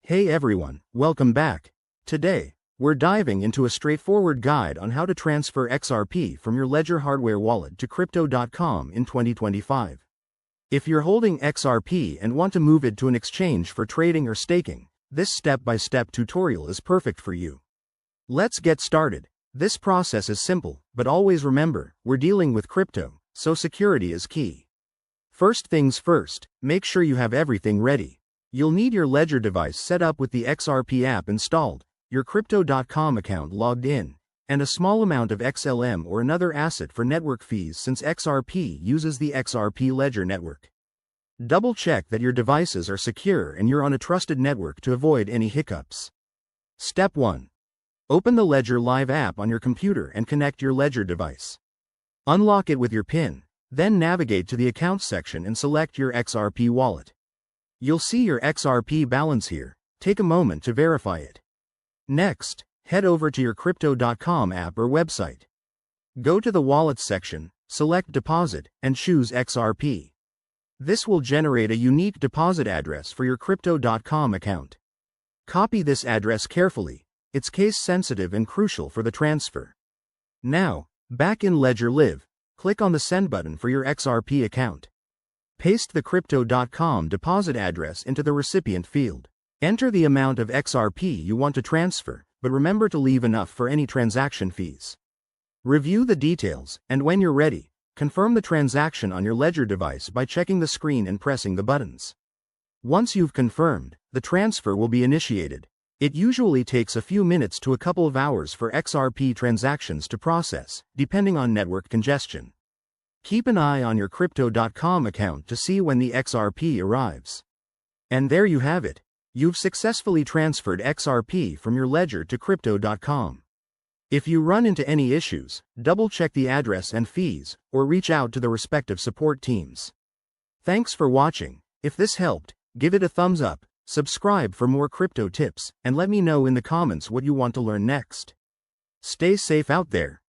Hey everyone, welcome back. Today, we're diving into a straightforward guide on how to transfer XRP from your Ledger hardware wallet to Crypto.com in 2025. If you're holding XRP and want to move it to an exchange for trading or staking, this step-by-step tutorial is perfect for you. Let's get started. This process is simple, but always remember, we're dealing with crypto, so security is key. First things first, make sure you have everything ready. You'll need your Ledger device set up with the XRP app installed, your Crypto.com account logged in, and a small amount of XLM or another asset for network fees since XRP uses the XRP Ledger network. Double check that your devices are secure and you're on a trusted network to avoid any hiccups. Step 1. Open the Ledger Live app on your computer and connect your Ledger device. Unlock it with your PIN, then navigate to the Accounts section and select your XRP wallet. You'll see your XRP balance here. Take a moment to verify it. Next, head over to your Crypto.com app or website. Go to the Wallets section, select Deposit, and choose XRP. This will generate a unique deposit address for your Crypto.com account. Copy this address carefully. It's case-sensitive and crucial for the transfer. Now, back in Ledger Live, click on the Send button for your XRP account. Paste the Crypto.com deposit address into the recipient field. Enter the amount of XRP you want to transfer, but remember to leave enough for any transaction fees. Review the details, and when you're ready, confirm the transaction on your Ledger device by checking the screen and pressing the buttons. Once you've confirmed, the transfer will be initiated. It usually takes a few minutes to a couple of hours for XRP transactions to process, depending on network congestion. Keep an eye on your Crypto.com account to see when the XRP arrives. And there you have it. You've successfully transferred XRP from your Ledger to Crypto.com. If you run into any issues, double-check the address and fees, or reach out to the respective support teams. Thanks for watching. If this helped, give it a thumbs up, subscribe for more crypto tips, and let me know in the comments what you want to learn next. Stay safe out there.